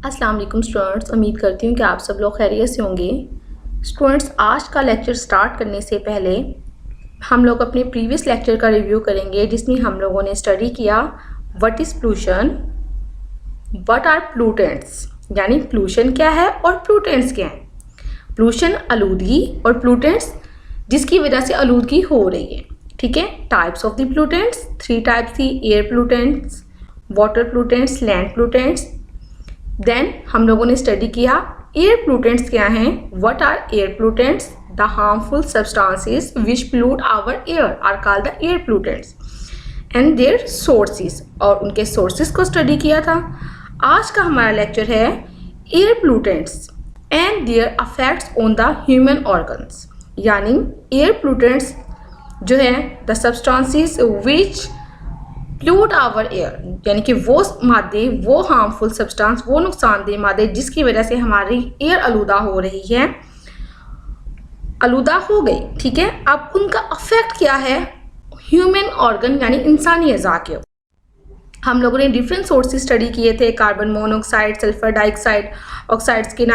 अस्सलाम वालेकुम स्टूडेंट्स, उम्मीद करती हूँ कि आप सब लोग खैरियत से होंगे। स्टूडेंट्स, आज का लेक्चर स्टार्ट करने से पहले हम लोग अपने प्रीवियस लेक्चर का रिव्यू करेंगे, जिसमें हम लोगों ने स्टडी किया what is pollution, what are pollutants, यानी पोल्यूशन क्या है और पोल्यूटेंट्स क्या हैं। पोल्यूशन आलूदगी और पोल्यूटेंट्स जिसकी वजह से आलूदगी हो रही है। ठीक है, types of the pollutants, 3 types थी, air pollutants, water pollutants, land pollutants. Then हम लोगों ने स्टडी किया एयर पोल्यूटेंट्स क्या हैं, what are air pollutants, the harmful substances which pollute our air are called the air pollutants and their sources, और उनके sources को स्टडी किया था। आज का हमारा लेक्चर है air pollutants and their effects on the human organs, यानी एयर पोल्यूटेंट्स जो है the substances which pollute our air, यानी कि वो मादे, वो हार्मफुल सब्सटेंस, वो नुकसानदेह मादे जिसकी वजह से हमारी एयर आलूदा हो रही है, आलूदा हो गई। ठीक है, अब उनका अफेक्ट क्या है ह्यूमन ऑर्गन यानी इंसानी अज़ा के। हम लोगों ने डिफरेंट सोर्सेज स्टडी किए थे, carbon monoxide, sulphur dioxide, oxides के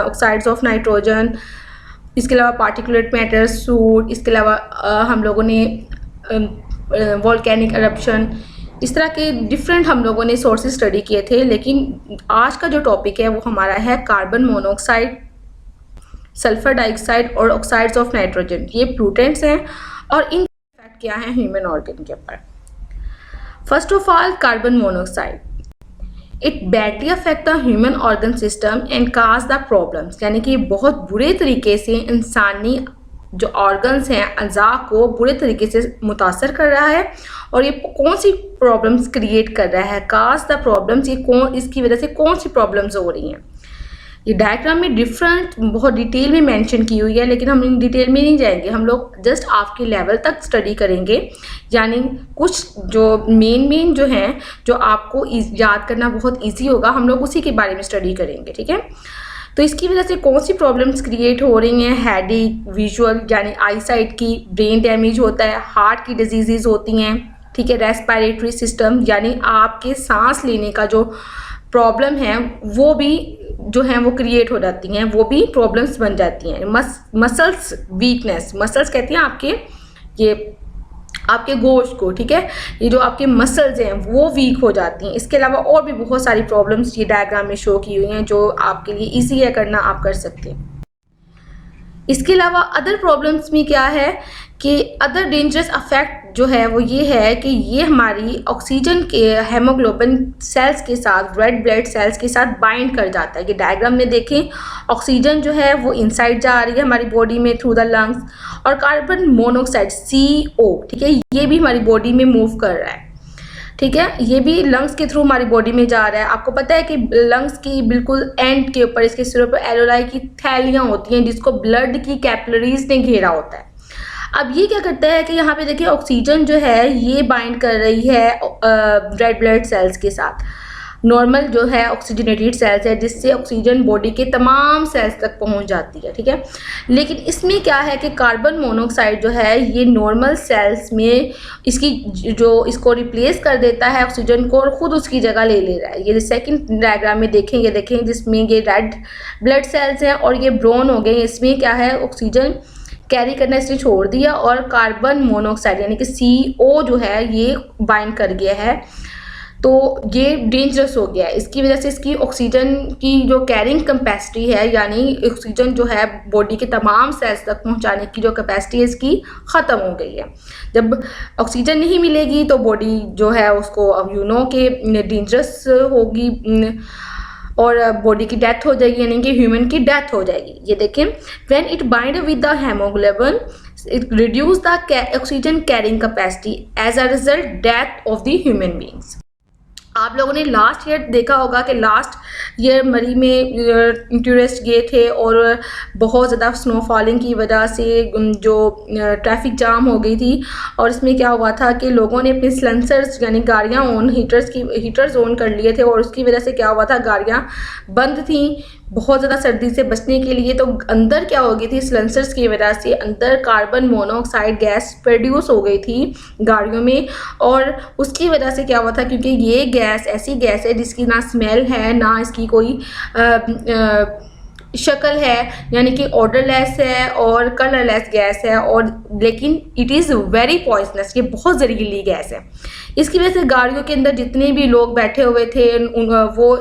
ऑक्साइड्स ऑफ नाइट्रोजन, इसके अलावा पार्टिकुलेट मैटर, सूट, इसके अलावा हम लोगों ने वोल्केनिक एरप्शन, इस तरह के डिफरेंट हम लोगों ने सोर्सेज स्टडी किए थे। लेकिन आज का जो टॉपिक है वो हमारा है कार्बन मोनोऑक्साइड, सल्फर डाइऑक्साइड और ऑक्साइड्स ऑफ नाइट्रोजन। ये पोल्यूटेंट्स हैं और इनका इफेक्ट क्या है ह्यूमन ऑर्गन के ऊपर। First of all, carbon monoxide it badly affect the human organ system and cause the problems, यानी कि बहुत बुरे तरीके से इंसानी जो ऑर्गन्स हैं, अज़ा को बुरे तरीके से मुतासर कर रहा है। और ये कौन सी प्रॉब्लम्स क्रिएट कर रहा है, काज द प्रॉब्लम्स, ये कौन, इसकी वजह से कौन सी प्रॉब्लम्स हो रही हैं। ये डायग्राम में डिफरेंट बहुत डिटेल में मेंशन की हुई है, लेकिन हम इन डिटेल में नहीं जाएंगे, हम लोग जस्ट आपके लेवल तक स्टडी करेंगे, यानी कुछ जो मेन जो हैं जो आपको याद करना बहुत ईजी होगा, हम लोग उसी के बारे में स्टडी करेंगे। ठीक है, तो इसकी वजह से कौन सी प्रॉब्लम्स क्रिएट हो रही हैं, हेडेक, विजुअल यानी आई साइट की, ब्रेन डैमेज होता है, हार्ट की डिजीज़ होती हैं। ठीक है, रेस्पिरेटरी सिस्टम यानी आपके सांस लेने का जो प्रॉब्लम है वो भी जो है वो क्रिएट हो जाती हैं, वो भी प्रॉब्लम्स बन जाती हैं। मसल्स वीकनेस, मसल्स कहती हैं आपके ये आपके गोश्त को। ठीक है, ये जो आपके मसल्स हैं वो वीक हो जाती हैं। इसके अलावा और भी बहुत सारी प्रॉब्लम्स ये डायग्राम में शो की हुई हैं जो आपके लिए ईजी है करना, आप कर सकते हैं। इसके अलावा अदर प्रॉब्लम्स में क्या है कि अदर डेंजरस अफेक्ट जो है वो ये है कि ये हमारी ऑक्सीजन के हेमोग्लोबिन सेल्स के साथ, रेड ब्लड सेल्स के साथ बाइंड कर जाता है। कि डायग्राम में देखें, ऑक्सीजन जो है वो इनसाइड जा रही है हमारी बॉडी में थ्रू द लंग्स, और कार्बन मोनोऑक्साइड CO, ठीक है, ये भी हमारी बॉडी में मूव कर रहा है। ठीक है, ये भी लंग्स के थ्रू हमारी बॉडी में जा रहा है। आपको पता है कि लंग्स की बिल्कुल एंड के ऊपर, इसके सिरे पर एलोलाई की थैलियाँ होती हैं जिसको ब्लड की कैपिलरीज ने घेरा होता है। अब ये क्या करता है कि यहाँ पे देखिए ऑक्सीजन जो है ये बाइंड कर रही है रेड ब्लड सेल्स के साथ। नॉर्मल जो है ऑक्सीजनेटेड सेल्स है जिससे ऑक्सीजन बॉडी के तमाम सेल्स तक पहुंच जाती है। ठीक है, लेकिन इसमें क्या है कि कार्बन मोनोऑक्साइड जो है ये नॉर्मल सेल्स में इसकी जो इसको रिप्लेस कर देता है ऑक्सीजन को, और ख़ुद उसकी जगह ले रहा है। ये सेकंड डायग्राम में देखेंगे, जिसमें ये रेड ब्लड सेल्स हैं और ये ब्राउन हो गए। इसमें क्या है, ऑक्सीजन कैरी करना इसने छोड़ दिया और कार्बन मोनोऑक्साइड यानी कि CO जो है ये बाइंड कर गया है, तो ये डेंजरस हो गया है। इसकी वजह से इसकी ऑक्सीजन की जो कैरिंग कैपेसिटी है, यानी ऑक्सीजन जो है बॉडी के तमाम सेल्स तक पहुंचाने की जो कैपेसिटी है इसकी ख़त्म हो गई है। जब ऑक्सीजन नहीं मिलेगी तो बॉडी जो है उसको अब के डेंजरस होगी और बॉडी की डेथ हो जाएगी, यानी कि ह्यूमन की डेथ हो जाएगी। ये देखें, when it bind with the haemoglobin it reduce the oxygen carrying capacity, as a result death of the human beings. आप लोगों ने लास्ट ईयर देखा होगा कि लास्ट ईयर मरी में टूरिस्ट गए थे और बहुत ज़्यादा स्नोफॉलिंग की वजह से जो ट्रैफिक जाम हो गई थी, और इसमें क्या हुआ था कि लोगों ने अपने सिलेंसर्स यानी गाड़ियाँ हीटर्स ऑन कर लिए थे, और उसकी वजह से क्या हुआ था, गाड़ियाँ बंद थीं बहुत ज़्यादा सर्दी से बचने के लिए। तो अंदर क्या हो गई थी, सिलेंसर्स की वजह से अंदर कार्बन मोनोऑक्साइड गैस प्रोड्यूस हो गई थी गाड़ियों में, और उसकी वजह से क्या हुआ था, क्योंकि ये गैस ऐसी गैस है जिसकी ना स्मेल है ना इसकी कोई शक्ल है, यानी कि ऑर्डरलेस है और कलरलेस गैस है, और लेकिन इट इज़ वेरी पॉइजनस, ये बहुत जहरीली गैस है। इसकी वजह से गाड़ियों के अंदर जितने भी लोग बैठे हुए थे वो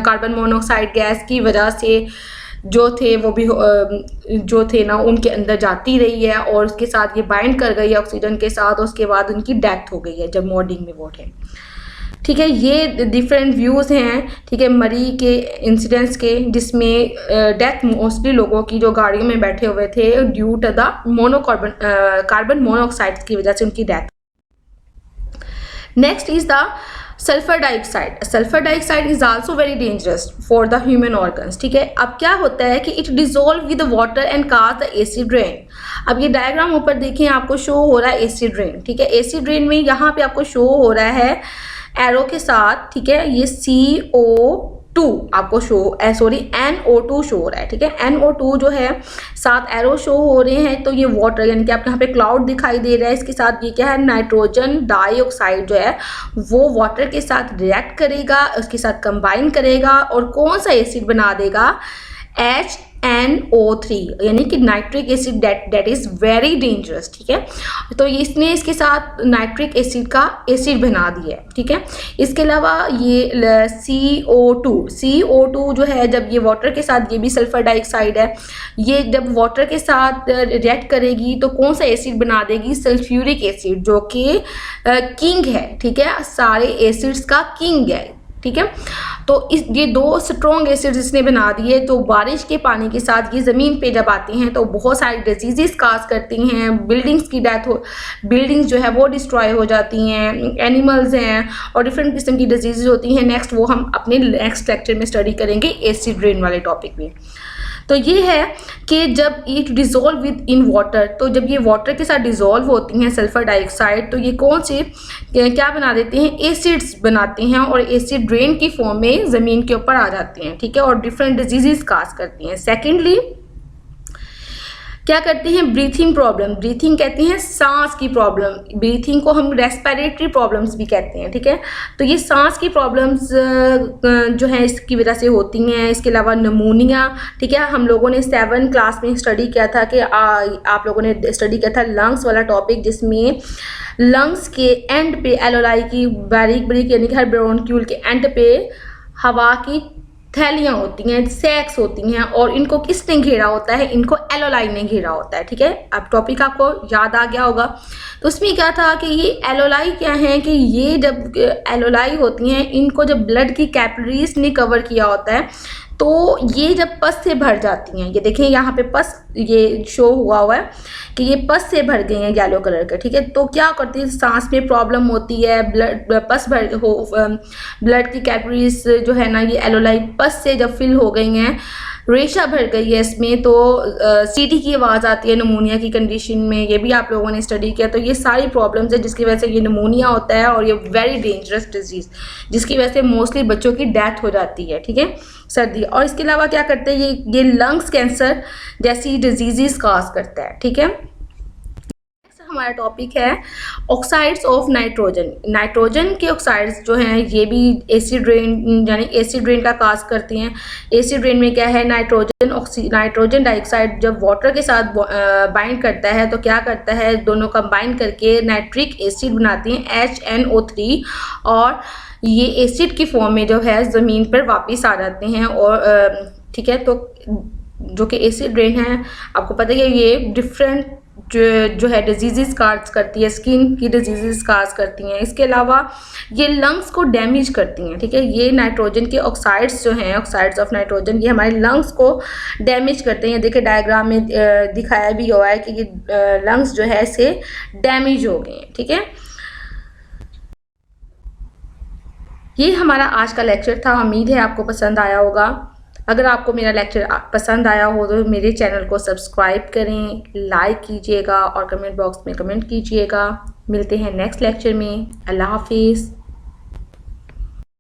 कार्बन मोनोऑक्साइड गैस की वजह से जो थे वो भी जो थे ना उनके अंदर जाती रही है और उसके साथ ये बाइंड कर गई है ऑक्सीजन के साथ, और उसके बाद उनकी डेथ हो गई है जब मॉर्निंग में वो थे। ठीक है, ये डिफरेंट व्यूज़ हैं, ठीक है, मरी के इंसिडेंट्स के, जिसमें डेथ मोस्टली लोगों की जो गाड़ियों में बैठे हुए थे due to the carbon monoxide की वजह से उनकी death. Next is the sulphur dioxide. Sulphur dioxide is also very dangerous for the human organs. ठीक है, अब क्या होता है कि it dissolve with water and cause the acid rain. अब ये डायग्राम ऊपर देखें, आपको शो हो रहा है एसिड रेन। ठीक है, एसिड रेन में यहाँ पे आपको शो हो रहा है एरो के साथ, ठीक है, ये CO2 आपको शो NO2 शो हो रहा है। ठीक है, NO2 जो है 7 एरो शो हो रहे हैं, तो ये वाटर यानी कि आपको यहाँ पे क्लाउड दिखाई दे रहा है, इसके साथ ये क्या है नाइट्रोजन डाइऑक्साइड जो है वो वाटर के साथ रिएक्ट करेगा, उसके साथ कंबाइन करेगा और कौन सा एसिड बना देगा HNO3, यानी कि nitric acid that is very dangerous. ठीक है, तो इसने इसके साथ नाइट्रिक एसिड का एसिड बना दिया है। ठीक है, इसके अलावा ये CO2 जो है जब ये वाटर के साथ, ये भी सल्फर डाइऑक्साइड है, ये जब वाटर के साथ रिएक्ट करेगी तो कौन सा एसिड बना देगी सल्फ्यूरिक एसिड, जो कि किंग है। ठीक है, सारे एसिड्स का किंग है। ठीक है, तो ये 2 स्ट्रॉन्ग एसिड्स इसने बना दिए, तो बारिश के पानी के साथ ये ज़मीन पे जब आती हैं तो बहुत सारी डिजीज़ काज करती हैं, बिल्डिंग्स की बिल्डिंग्स जो है वो डिस्ट्रॉय हो जाती हैं, एनिमल्स हैं और डिफरेंट किस्म की डिजीज़ होती हैं। नेक्स्ट वो हम अपने नेक्स्ट लेक्चर में स्टडी करेंगे एसिड रेन वाले टॉपिक में। तो ये है कि जब it dissolve with in water, तो जब ये वाटर के साथ डिज़ोल्व होती हैं सल्फर डाइऑक्साइड, तो ये कौन से क्या बना देते हैं एसिड्स बनाते हैं और एसिड रेन की फॉर्म में ज़मीन के ऊपर आ जाती हैं। ठीक है, और डिफरेंट डिजीज़ काज करती हैं। सेकेंडली क्या करते हैं ब्रीथिंग प्रॉब्लम, ब्रीथिंग कहते हैं सांस की प्रॉब्लम, ब्रीथिंग को हम रेस्पिरेटरी प्रॉब्लम्स भी कहते हैं। ठीक है, तो ये सांस की प्रॉब्लम्स जो है इसकी वजह से होती हैं। इसके अलावा नमूनिया, ठीक है, हम लोगों ने 7 क्लास में स्टडी किया था कि आप लोगों ने स्टडी किया था लंग्स वाला टॉपिक, जिसमें लंग्स के एंड पे एलोलाई की बारीक बारीक यानी कि हर ब्रोंक्यूल के एंड पे हवा की थैलियाँ होती हैं, सैक्स होती हैं, और इनको किसने घेरा होता है, इनको एलोलाई ने घेरा होता है। ठीक है, अब टॉपिक आपको याद आ गया होगा। तो उसमें क्या था कि ये एलोलाई क्या है कि ये जब एलोलाई होती हैं, इनको जब ब्लड की कैपिलरीज ने कवर किया होता है, तो ये जब पस से भर जाती हैं, ये देखें यहाँ पे पस ये शो हुआ है कि ये पस से भर गई हैं येलो कलर के। ठीक है, तो क्या करती है सांस में प्रॉब्लम होती है, ब्लड की कैपिलरीज जो है ना ये एलोलाई पस से जब फिल हो गई हैं, रेशा भर गई है इसमें, तो सीटी की आवाज़ आती है नमूनिया की कंडीशन में, ये भी आप लोगों ने स्टडी किया। तो ये सारी प्रॉब्लम्स है जिसकी वजह से ये नमूनिया होता है और ये वेरी डेंजरस डिजीज़ जिसकी वजह से मोस्टली बच्चों की डेथ हो जाती है। ठीक है, सर्दी। और इसके अलावा क्या करते हैं ये लंग्स कैंसर जैसी डिजीज़ काज करता है। ठीक है, हमारा टॉपिक है ऑक्साइड्स ऑफ नाइट्रोजन। नाइट्रोजन के ऑक्साइड्स जो हैं ये भी एसिड रेन यानी एसिड रेन का काज करती हैं। एसिड रेन में क्या है नाइट्रोजन डाइऑक्साइड जब वाटर के साथ बाइंड करता है तो क्या करता है दोनों कंबाइन करके नाइट्रिक एसिड बनाती हैं HNO3, और ये एसिड की फॉर्म में जो है ज़मीन पर वापस आ जाते हैं। और ठीक है, तो जो कि एसिड रेन है आपको पता है ये डिफरेंट जो है डिजीज़ काज करती है, स्किन की डिजीज़ काज करती हैं। इसके अलावा ये लंग्स को डैमेज करती हैं। ठीक है, ये नाइट्रोजन के ऑक्साइड्स जो हैं, ऑक्साइड्स ऑफ नाइट्रोजन, ये हमारे लंग्स को डैमेज करते हैं। देखिए डायग्राम में दिखाया भी हुआ है कि ये लंग्स जो है इसे डैमेज हो गए हैं। ठीक है, ये हमारा आज का लेक्चर था। उम्मीद है आपको पसंद आया होगा। अगर आपको मेरा लेक्चर पसंद आया हो तो मेरे चैनल को सब्सक्राइब करें, लाइक कीजिएगा और कमेंट बॉक्स में कमेंट कीजिएगा। मिलते हैं नेक्स्ट लेक्चर में। अल्लाह हाफिज़।